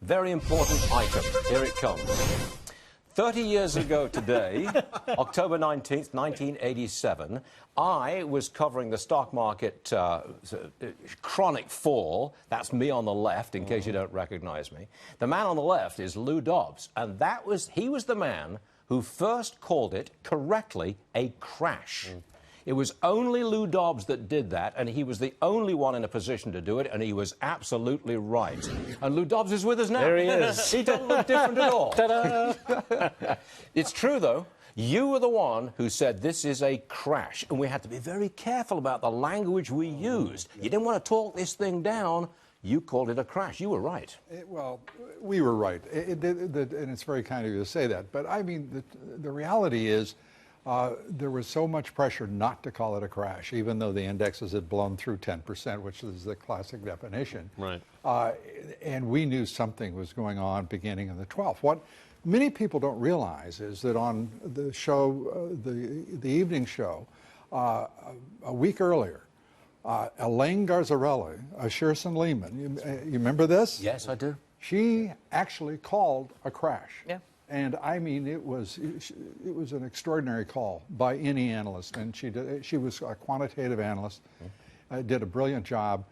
very important item. Here it comes. 30 years ago today, October 19th, 1987, I was covering the stock market chronic fall. That's me on the left, in case you don't recognize me. The man on the left is Lou Dobbs, and he was the man who first called it correctly a crash. It was only Lou Dobbs that did that, and he was the only one in a position to do it, and he was absolutely right. And Lou Dobbs is with us now. There he is. He doesn't look different at all. Ta-da! It's true, though. You were the one who said this is a crash, and we had to be very careful about the language we used. You didn't want to talk this thing down. You called it a crash. You were right. Well, we were right, and it's very kind of you to say that. But I mean, the reality is, there was so much pressure not to call it a crash, even though the indexes had blown through 10%, which is the classic definition. Right. And we knew something was going on beginning on the 12th. What many people don't realize is that on the show, the evening show, a week earlier, Elaine Garzarelli, Shearson Lehman, you remember this? Yes, I do. She actually called a crash. Yeah. And I mean, it was an extraordinary call by any analyst, and she was a quantitative analyst, did a brilliant job.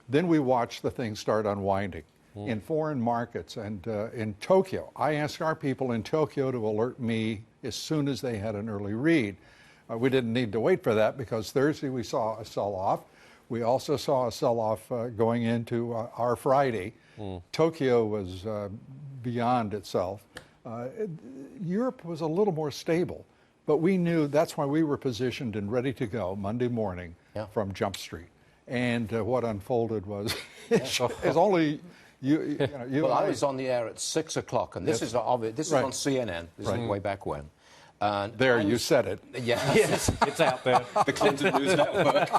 Then we watched the thing start unwinding in foreign markets and in Tokyo. I asked our people in Tokyo to alert me as soon as they had an early read. We didn't need to wait for that because Thursday we saw a sell-off. We also saw a sell-off going into our Friday. Tokyo was beyond itself. Europe was a little more stable, but we knew that's why we were positioned and ready to go Monday morning from Jump Street. And what unfolded was is only you know, well, I was on the air at 6 o'clock, and this is obvious. This is on CNN. This is way back when. There, you said it. Yeah. Yes, it's out there. The Clinton News Network.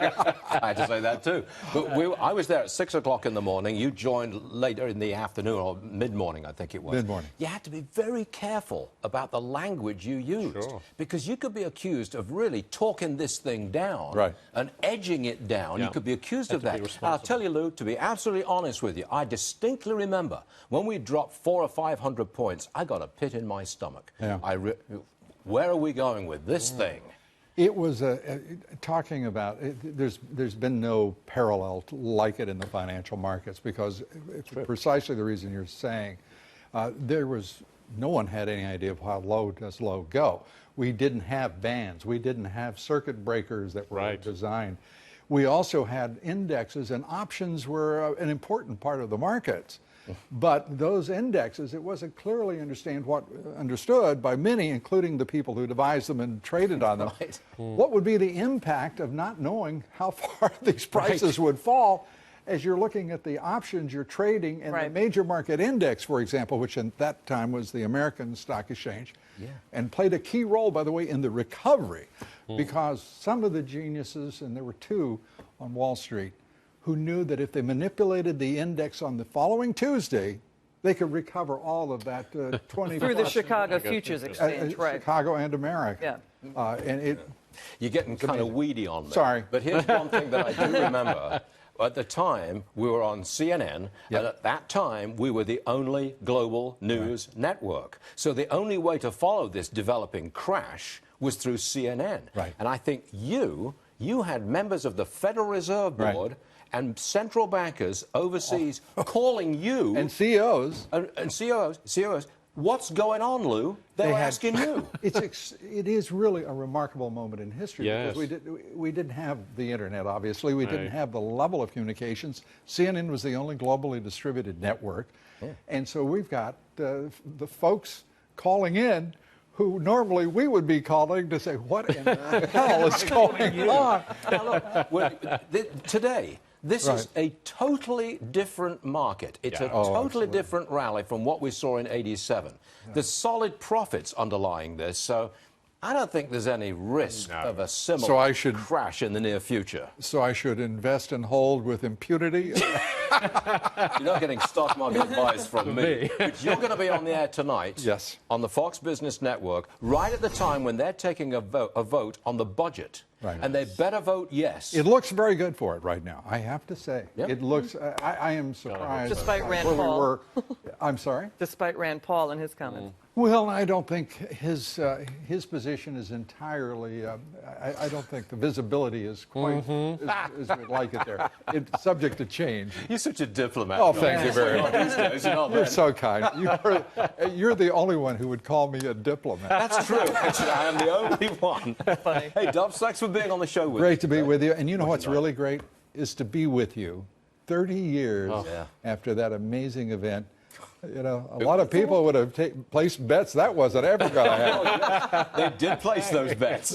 I had to say that too. But I was there at 6 o'clock in the morning. You joined later in the afternoon, or mid-morning, I think it was. Mid-morning. You had to be very careful about the language you used. Sure. Because you could be accused of really talking this thing down and edging it down. Yeah. You could be accused of that. And I'll tell you, Lou, to be absolutely honest with you, I distinctly remember when we dropped 400 or 500 points, I got a pit in my stomach. Yeah. Where are we going with this thing? It was talking about there's been no parallel like it in the financial markets because for precisely the reason you're saying. No one had any idea of how low does low go. We didn't have bands. We didn't have circuit breakers that were designed. We also had indexes, and options were an important part of the markets. But those indexes, it wasn't clearly understood by many, including the people who devised them and traded on them. What would be the impact of not knowing how far these prices would fall as you're looking at the options you're trading and the major market index, for example, which at that time was the American Stock Exchange, and played a key role, by the way, in the recovery, because some of the geniuses, and there were two on Wall Street, who knew that if they manipulated the index on the following Tuesday, they could recover all of that 20 through the Chicago Futures Exchange, Chicago and America. You're getting kind of weedy on me. Sorry. But here's one thing that I do remember. At the time, we were on CNN, and at that time, we were the only global news network. So the only way to follow this developing crash was through CNN. And I think you had members of the Federal Reserve Board and central bankers overseas calling you. And CEOs. And CEOs. What's going on, Lou? They're asking you. It is really a remarkable moment in history. Yes. Because we didn't have the internet, obviously. We didn't have the level of communications. CNN was the only globally distributed network. And so we've got the folks calling in who normally we would be calling to say, what in the hell is going on? Now, look, today, this is a totally different market. It's a totally different rally from what we saw in '87. There's solid profits underlying this, so I don't think there's any risk of a similar crash in the near future. So I should invest and hold with impunity? You're not getting stock market advice from me. But you're going to be on the air tonight on the Fox Business Network, right at the time when they're taking a vote on the budget. Right. And they better vote yes. It looks very good for it right now, I have to say. Yep. It looks, I am surprised. Despite Rand where we Paul. were. I'm sorry? Despite Rand Paul and his comments. Well, I don't think his position is entirely, I don't think the visibility is quite as we'd like it there. It's subject to change. You're such a diplomat. Oh, thank you very much. These days, you know, You're man. so kind. You're the only one who would call me a diplomat. That's true. Actually, I am the only one. Funny. Hey, Dobbs, thanks for being on the show with us. Great to be with you. And you know what's really great is to be with you 30 years Yeah. after that amazing event. You know, a lot of people would have placed bets that wasn't ever going to happen. They did place those bets.